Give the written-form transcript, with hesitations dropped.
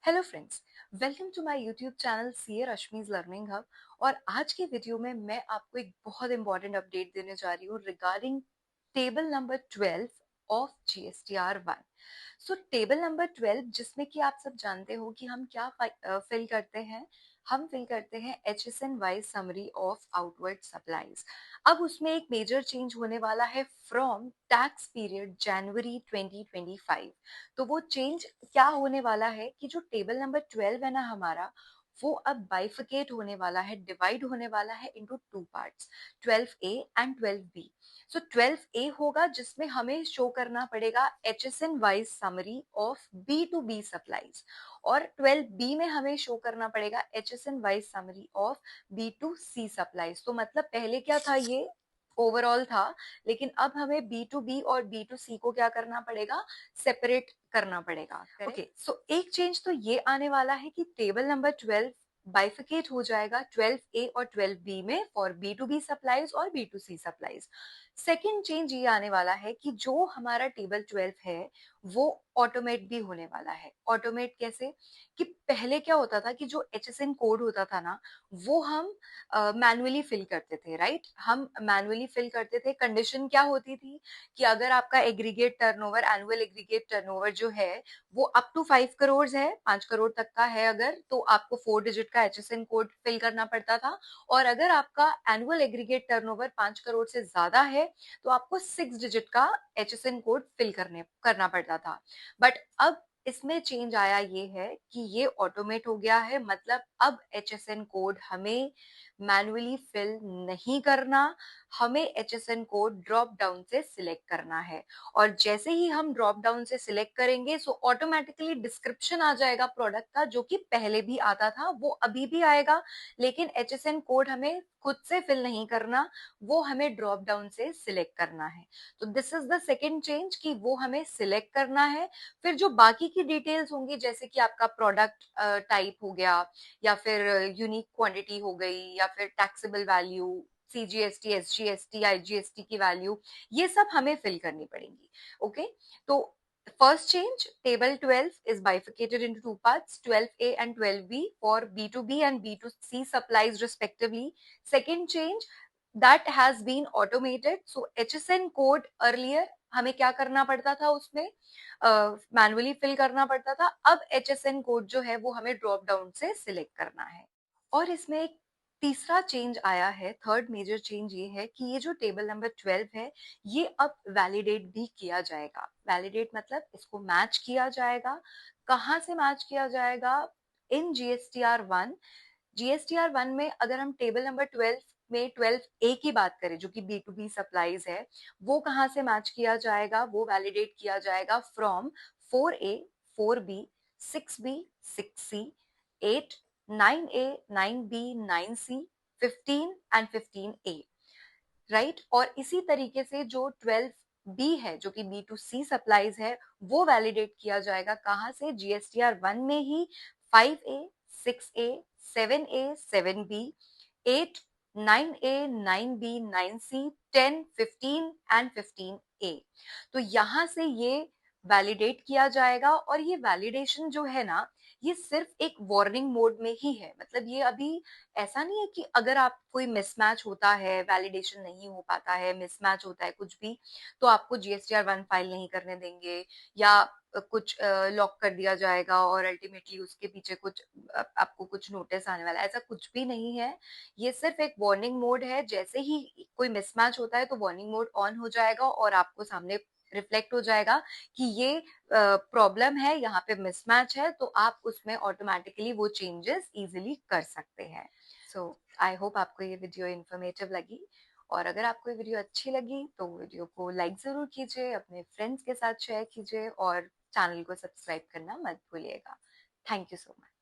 Hello friends, welcome to my YouTube channel CA Rashmi's learning hub. और आज के video में मैं आपको एक बहुत इंपॉर्टेंट अपडेट देने जा रही हूँ regarding table number 12 of GSTR 1। So table number 12 जिसमें कि आप सब जानते हो कि हम क्या फिल करते हैं। हम फिल करते हैं HSN wise summary of outward supplies. अब उसमें एक मेजर चेंज होने वाला है फ्रॉम टैक्स पीरियड जनवरी 2025। तो वो चेंज क्या होने वाला है कि जो टेबल नंबर 12 है ना हमारा, वो अब बाइफिकेट होने वाला है, डिवाइड होने वाला है into two parts, 12A and 12B। So 12A होगा जिसमें हमें शो करना पड़ेगा HSN wise summary of B2B supplies, और 12B में हमें शो करना पड़ेगा HSN wise summary of B2C supplies. तो मतलब पहले क्या था, ये ओवरऑल था, लेकिन अब हमें B2B और B2C को क्या करना पड़ेगा, सेपरेट करना पड़ेगा। ओके, सो एक चेंज तो ये आने वाला है कि टेबल नंबर 12 बाइफिकेट हो जाएगा 12A और 12B में फॉर B2B सप्लाईज और B2C सप्लाईज। सेकेंड चेंज ये आने वाला है कि जो हमारा टेबल 12 है वो ऑटोमेट भी होने वाला है। ऑटोमेट कैसे, कि पहले क्या होता था कि जो HSN कोड होता था ना, वो हम मैनुअली फिल करते थे, राइट। हम मैनुअली फिल करते थे। कंडीशन क्या होती थी कि अगर आपका aggregate turnover, annual aggregate turnover जो है वो अप टू 5 करोड़ है, 5 करोड़ तक का है अगर, तो आपको 4 डिजिट का HSN कोड फिल करना पड़ता था। और अगर आपका एनुअल एग्रीगेट टर्नओवर 5 करोड़ से ज्यादा है तो आपको 6 डिजिट का HSN कोड फिल करना पड़ता था। बट अब इसमें चेंज आया ये है कि ये ऑटोमेट हो गया है। मतलब अब HSN कोड हमें मैनुअली फिल नहीं करना, हमें HSN कोड ड्रॉप डाउन से सिलेक्ट करना है। और जैसे ही हम ड्रॉप डाउन से सिलेक्ट करेंगे सो ऑटोमेटिकली डिस्क्रिप्शन आ जाएगा प्रोडक्ट का, जो कि पहले भी आता था वो अभी भी आएगा, लेकिन HSN कोड हमें खुद से फिल नहीं करना, वो हमें ड्रॉप डाउन से सिलेक्ट करना है। तो this is the second change कि वो हमें सिलेक्ट करना है। फिर जो बाकी की डिटेल्स होंगी, जैसे कि आपका प्रोडक्ट टाइप हो गया, या फिर यूनिक क्वांटिटी हो गई, या फिर taxable value, CGST, SGST, IGST की वैल्यू, ये सब हमें फिल करनी पड़ेंगी। ओके, तो first change, table 12 is bifurcated into two parts, 12A and 12B for B2B and B2C supplies respectively. Second change, that has been automated. So HSN code earlier हमें क्या करना पड़ता था, उसमें मैनुअली फिल करना पड़ता था। अब HSN कोड जो है वो हमें ड्रॉप डाउन से सिलेक्ट करना है। और इसमें एक तीसरा चेंज आया है, थर्ड मेजर चेंज ये है कि ये जो टेबल नंबर 12 है ये अब वैलिडेट भी किया जाएगा। वैलिडेट मतलब इसको मैच किया जाएगा। कहाँ से मैच किया जाएगा, इन GSTR 1। GSTR 1 में अगर हम टेबल नंबर 12 में 12A की बात करें, जो कि B2B सप्लाईज है, वो कहाँ से मैच किया जाएगा, वो वैलिडेट किया जाएगा from 4A, 4B, 6B, 6C, 8, 9A, 9B, 9C, 15 and 15A, right. और इसी तरीके से जो 12B है, जो कि B2C सप्लाईज है, वो वैलिडेट किया जाएगा कहाँ से, GSTR 1 में ही 5A, 6A, 7A, 7B, 8, 9A, 9B, 9C, 10, 15 and 15A। तो यहाँ से ये वैलिडेट किया जाएगा। और ये वैलिडेशन जो है ना, ये सिर्फ एक वार्निंग मोड में ही है। मतलब ये अभी ऐसा नहीं है कि अगर आप कोई मिसमैच होता है, वैलिडेशन नहीं हो पाता है, मिसमैच होता है कुछ भी, तो आपको GSTR 1 फाइल नहीं करने देंगे, या कुछ लॉक कर दिया जाएगा और अल्टीमेटली उसके पीछे कुछ आपको कुछ नोटिस आने वाला है। ऐसा कुछ भी नहीं है। ये सिर्फ एक वार्निंग मोड है। जैसे ही कोई मिसमैच होता है तो वार्निंग मोड ऑन हो जाएगा और आपको सामने रिफ्लेक्ट हो जाएगा कि ये प्रॉब्लम है, यहाँ पे मिसमैच है, तो आप उसमें ऑटोमेटिकली वो चेंजेस इजीली कर सकते हैं। सो आई होप आपको ये वीडियो इन्फॉर्मेटिव लगी। और अगर आपको ये वीडियो अच्छी लगी तो वीडियो को लाइक जरूर कीजिए, अपने फ्रेंड्स के साथ शेयर कीजिए, और चैनल को सब्सक्राइब करना मत भूलिएगा। Thank you so much.